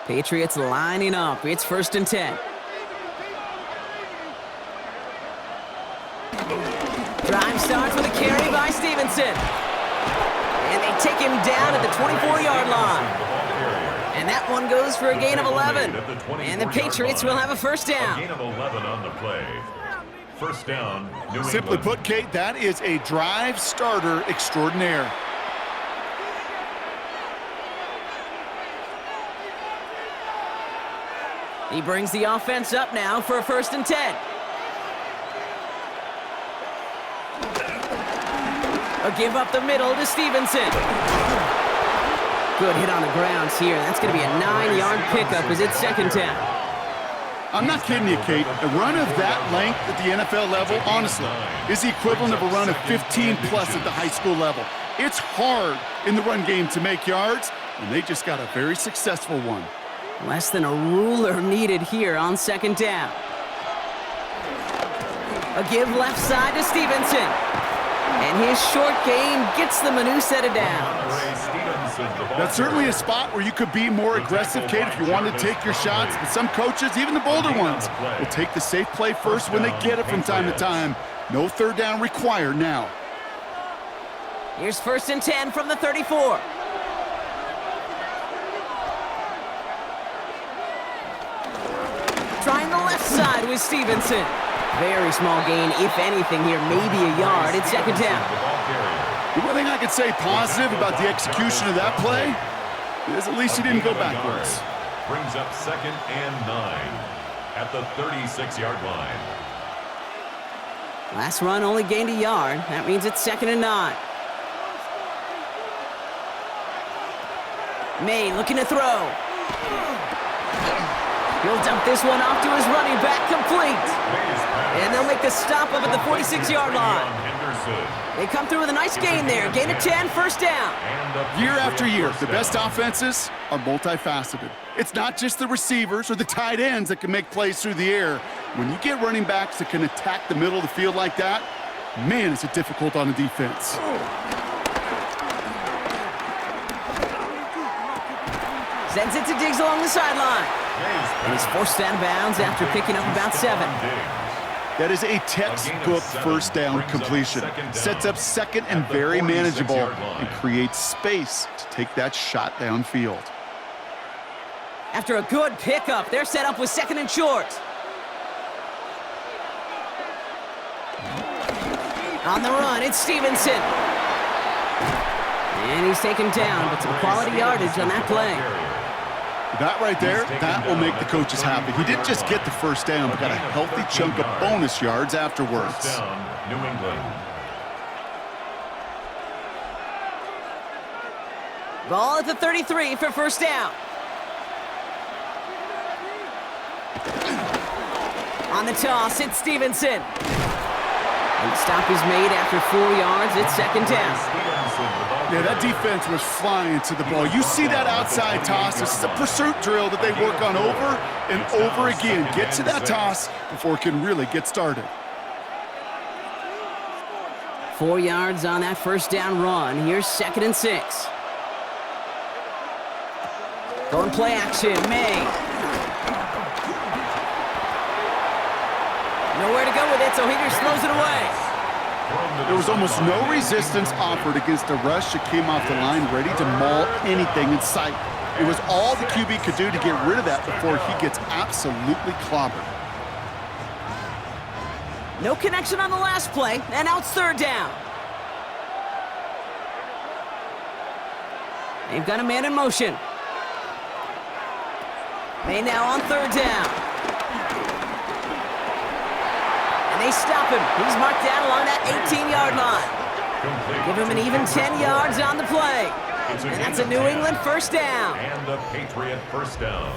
Patriots lining up. It's 1st and 10. Drive starts with a carry by Stevenson. And they take him down at the 24-yard line. And that one goes for a gain of 11. And the Patriots will have a 1st down. Gain of 11 on the play. 1st down, New England. Simply put, Kate, that is a drive starter extraordinaire. He brings the offense up now for a 1st and 10. A give up the middle to Stevenson. Good hit on the grounds here. That's going to be a 9-yard pickup as it's 2nd down. I'm not kidding you, Kate. A run of that length at the NFL level, honestly, is the equivalent of a run of 15-plus at the high school level. It's hard in the run game to make yards, and they just got a very successful one. Less than a ruler needed here on 2nd down. A give left side to Stevenson. And his short game gets them a new set of downs. That's certainly a spot where you could be more aggressive, Kate, if you wanted to take your shots. But some coaches, even the bolder ones, will take the safe play first when they get it from time to time. No 3rd down required now. Here's 1st and 10 from the 34. Trying the left side with Stevenson. Very small gain, if anything here, maybe a yard. It's 2nd down. The one thing I could say positive about the execution of that play is at least he didn't go backwards. Brings up 2nd and 9 at the 36-yard line. Last run only gained a yard. That means it's 2nd and 9. May looking to throw. He'll dump this one off to his running back, complete. And they'll make the stop up at the 46-yard line. They come through with a nice gain there. Gain of 10, 1st down. Year after year, the best offenses are multifaceted. It's not just the receivers or the tight ends that can make plays through the air. When you get running backs that can attack the middle of the field like that, man, is it difficult on the defense. Sends it to Diggs along the sideline. And he's forced out of bounds after picking up about 7. That is a textbook 1st down completion. Sets up 2nd and very manageable and creates space to take that shot downfield. After a good pickup, they're set up with 2nd and short. On the run, it's Stevenson. And he's taken down, but some quality yardage on that play. That right there, that will make the coaches happy. He didn't just get the 1st down, but got a healthy chunk of bonus yards afterwards. 1st down, New England. Ball at the 33 for 1st down. On the toss, it's Stevenson. And the stop is made after 4 yards. It's 2nd down. Yeah, that defense was flying to the ball. You see that outside toss. This is a pursuit drill that they work on over and over again. Get to that toss before it can really get started. 4 yards on that 1st down run. Here's 2nd and 6. Going play action, May. No Nowhere to go with it, so he just throws it away. There was almost no resistance offered against a rush that came off the line ready to maul anything in sight. It was all the QB could do to get rid of that before he gets absolutely clobbered. No connection on the last play, and now it's third down. They've got a man in motion. They now on third down. And they stop him. He's marked down along that 18-yard line. Give him an even 10 yards on the play. And that's a New England first down. And a Patriot first down.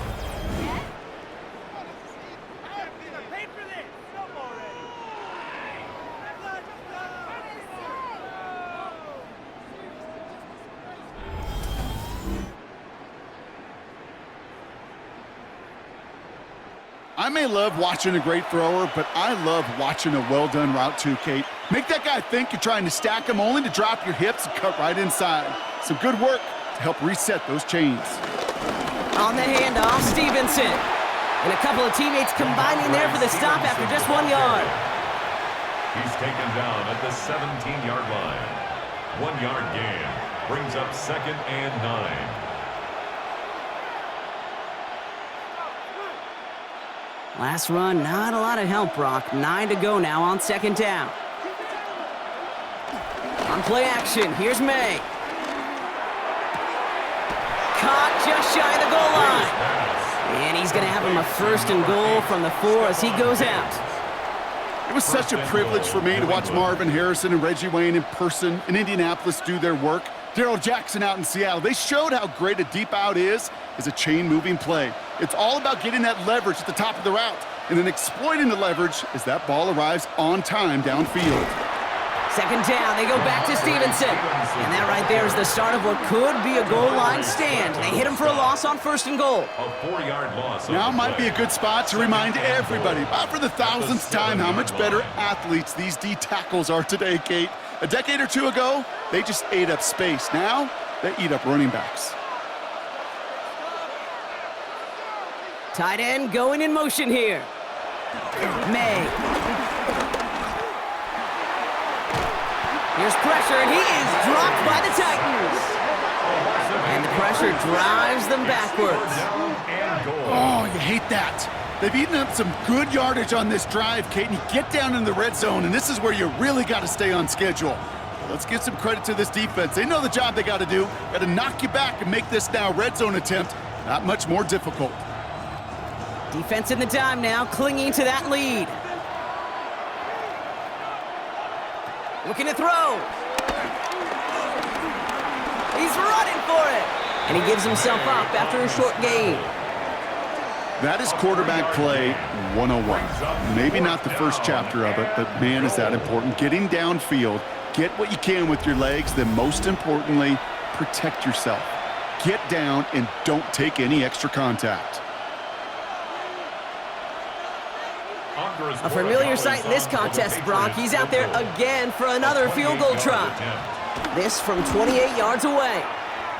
I may love watching a great thrower, but I love watching a well-done route too, Kate. Make that guy think you're trying to stack him only to drop your hips and cut right inside. Some good work to help reset those chains. On the handoff, Stevenson. And a couple of teammates combining there for the stop after just 1 yard. He's taken down at the 17-yard line. 1 yard gain brings up 2nd and 9. Last run, not a lot of help, Brock. 9 to go now on second down. On play action, here's May. Caught just shy of the goal line. And he's going to have him a 1st and goal from the 4 as he goes out. It was such a privilege for me to watch Marvin Harrison and Reggie Wayne in person in Indianapolis do their work. Darrell Jackson out in Seattle. They showed how great a deep out is as a chain-moving play. It's all about getting that leverage at the top of the route and then exploiting the leverage as that ball arrives on time downfield. Second down, they go back to Stevenson. And that right there is the start of what could be a goal line stand. They hit him for a loss on 1st and goal. A 4-yard loss. Now might be a good spot to remind everybody, about for the 1000th time, how much better athletes these D tackles are today, Kate. A decade or two ago, they just ate up space. Now, they eat up running backs. Tight end going in motion here. May. Here's pressure, and he is dropped by the Titans. And the pressure drives them backwards. Oh, you hate that. They've eaten up some good yardage on this drive, Kate, and you get down in the red zone, and this is where you really got to stay on schedule. Let's give some credit to this defense. They know the job they got to do. Got to knock you back and make this now red zone attempt not much more difficult. Defense in the dime now, clinging to that lead. Looking to throw. He's running for it. And he gives himself up after a short gain. That is quarterback play 101. Maybe not the first chapter of it, but man, is that important. Getting downfield, get what you can with your legs, then most importantly, protect yourself. Get down and don't take any extra contact. A familiar sight in this contest, Brock. He's out there again for another field goal try. This from 28 yards away.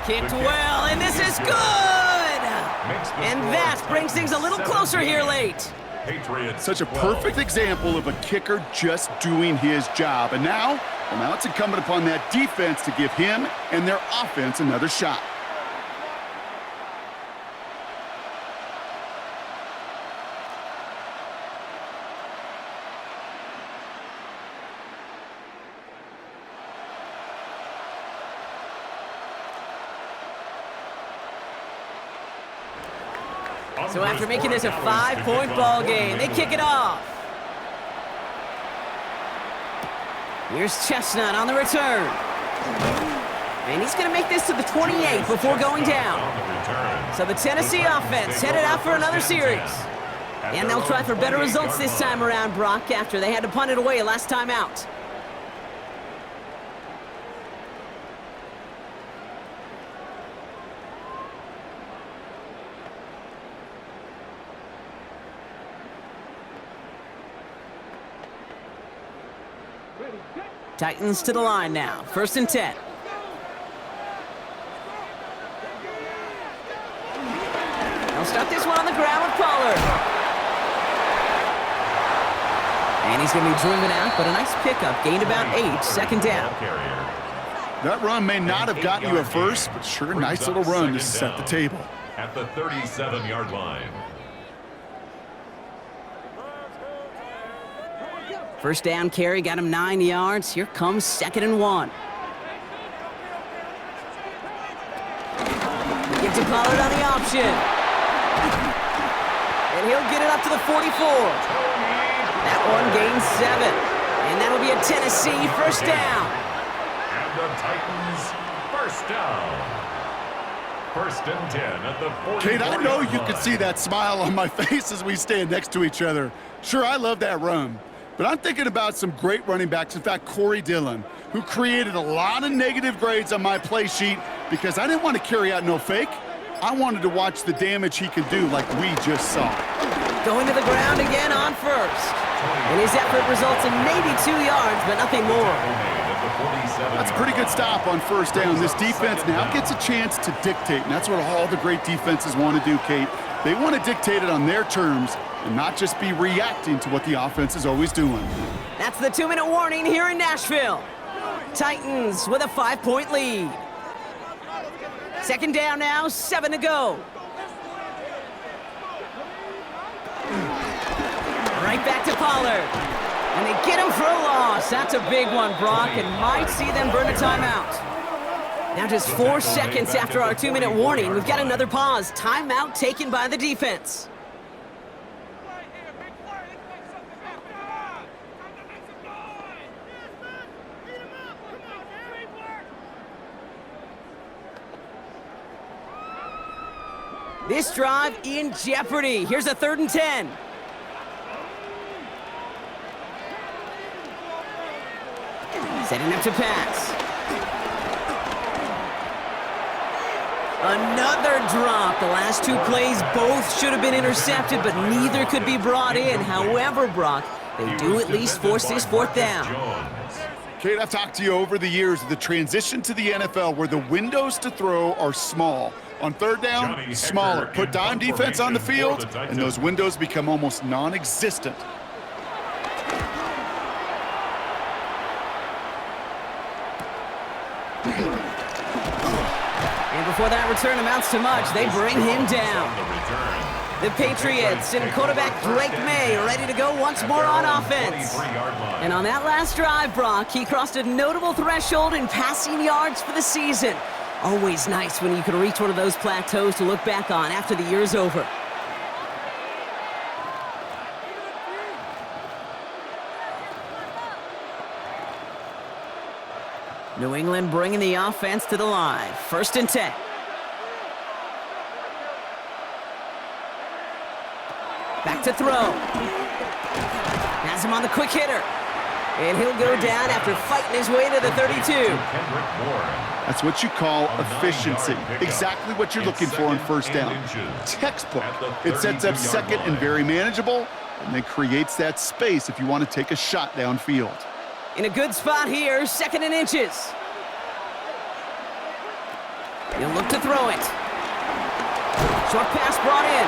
Kicked well, and this is good! And that brings things a little closer here late. Such a perfect example of a kicker just doing his job. And now it's incumbent upon that defense to give him and their offense another shot. So after making this a 5-point ball game, they kick it off. Here's Chestnut on the return. And he's going to make this to the 28 before going down. So the Tennessee offense headed out for another series. And they'll try for better results this time around, Brock, after they had to punt it away last time out. Titans to the line now. 1st and 10. They'll start this one on the ground with Pollard. And he's going to be driven out, but a nice pickup. Gained about 8, second down. That run may not have gotten you a first, but sure, nice little run to set the table. At the 37-yard line. First down carry, got him 9 yards. Here comes 2nd and 1. Give to Pollard on the option. And he'll get it up to the 44. That one gains 7. And that'll be a Tennessee first down. And the Titans first down. First and 10 at the 44. Kate, I know you can see that smile on my face as we stand next to each other. Sure, I love that run. But I'm thinking about some great running backs. In fact, Corey Dillon, who created a lot of negative grades on my play sheet because I didn't want to carry out no fake. I wanted to watch the damage he could do like we just saw. Going to the ground again on first. And his effort results in maybe 2 yards, but nothing more. That's a pretty good stop on first down. This defense now gets a chance to dictate, and that's what all the great defenses want to do, Kate. They want to dictate it on their terms and not just be reacting to what the offense is always doing. That's the 2-minute warning here in Nashville. Titans with a 5-point lead. Second down now, 7 to go. Right back to Pollard. And they get him for a loss. That's a big one, Brock, and might see them burn a timeout. Now just 4 seconds after our 2-minute warning, we've got another pause. Timeout taken by the defense. This drive in jeopardy. Here's a 3rd and 10. Setting up to pass. Another drop. The last 2 plays both should have been intercepted, but neither could be brought in. However, Brock, they do at least force this 4th down. Kate, I've talked to you over the years of the transition to the NFL where the windows to throw are small. On 3rd down, smaller. Put dime defense on the field, and those windows become almost non-existent. And before that return amounts to much, they bring him down. The Patriots and quarterback Drake May ready to go once more on offense. And on that last drive, Brock, he crossed a notable threshold in passing yards for the season. Always nice when you can reach one of those plateaus to look back on after the year's over. New England bringing the offense to the line. 1st and 10. Back to throw. Has him on the quick hitter. And he'll go down after fighting his way to the 32. That's what you call efficiency. Exactly what you're looking for on 1st down. Textbook. It sets up 2nd and very manageable, and then creates that space if you want to take a shot downfield. In a good spot here, 2nd and inches. He'll look to throw it. Short pass brought in.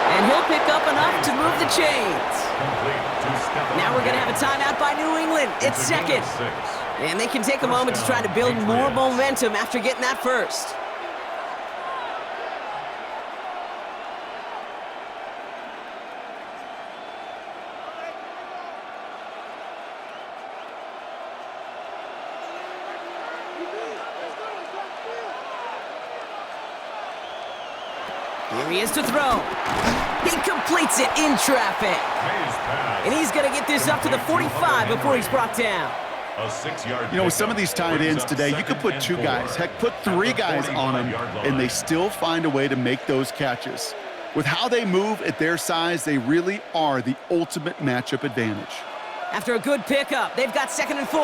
And he'll pick up enough to move the chains. Now we're going to have a timeout by New England. It's 2nd. And they can take a moment to try to build more momentum after getting that first. Here he is to throw. He completes it in traffic. And he's going to get this up to the 45 before he's brought down. You know, with some of these tight ends today, you could put 2 guys, heck, put 3 guys on them, and they still find a way to make those catches. With how they move at their size, they really are the ultimate matchup advantage. After a good pickup, they've got 2nd and 4.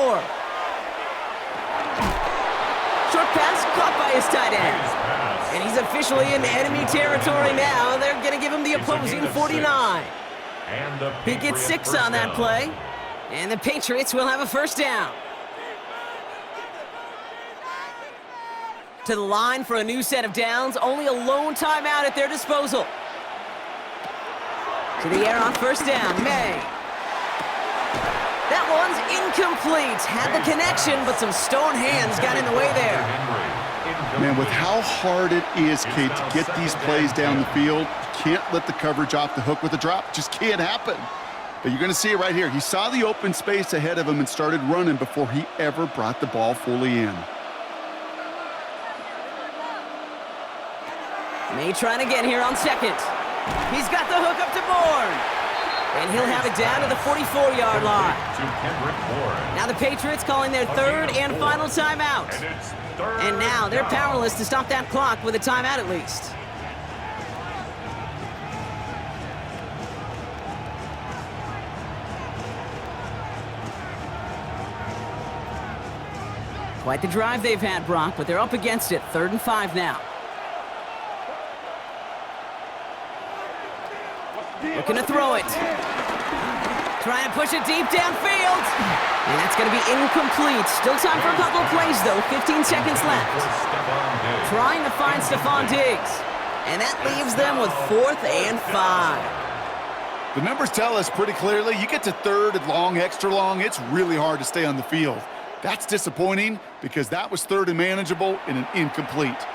Short pass caught by his tight end. And he's officially in enemy territory now. They're going to give him the opposing 49. He gets 6 on that play. And the Patriots will have a 1st down. To the line for a new set of downs. Only a lone timeout at their disposal. To the air on 1st down. May. That one's incomplete. Had the connection, but some stone hands got in the way there. Man, with how hard it is, Kate, to get these plays down the field, you can't let the coverage off the hook with a drop. Just can't happen. But you're going to see it right here. He saw the open space ahead of him and started running before he ever brought the ball fully in. May trying again here on second. He's got the hook up to Bourne. And he'll have it down to the 44-yard line. Now the Patriots calling their third and final timeout. And now they're powerless to stop that clock with a timeout at least. Quite the drive they've had, Brock, but they're up against it. 3rd and 5 now. Looking to throw it. Trying to push it deep downfield. And that's going to be incomplete. Still time for a couple of plays, though. 15 seconds left. Trying to find Stephon Diggs. And that leaves them with 4th and 5. The numbers tell us pretty clearly, you get to 3rd and long, extra long, it's really hard to stay on the field. That's disappointing because that was 3rd and manageable and an incomplete.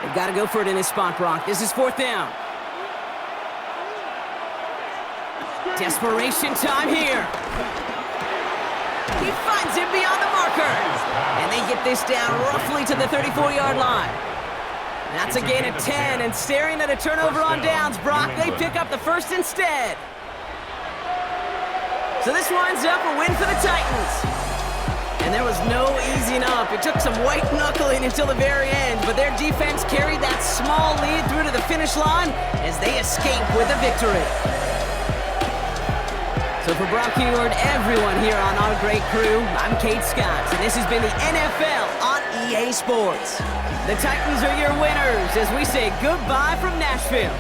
They've got to go for it in his spot, Brock. This is 4th down. Desperation time here. He finds him beyond the marker. And they get this down roughly to the 34-yard line. That's a gain of 10, and staring at a turnover on downs, Brock, they pick up the first instead. So this winds up a win for the Titans. And there was no easing up. It took some white knuckling until the very end, but their defense carried that small lead through to the finish line as they escape with a victory. So for Brock Huard, everyone here on our great crew, I'm Kate Scott, and this has been the NFL on EA Sports. The Titans are your winners as we say goodbye from Nashville.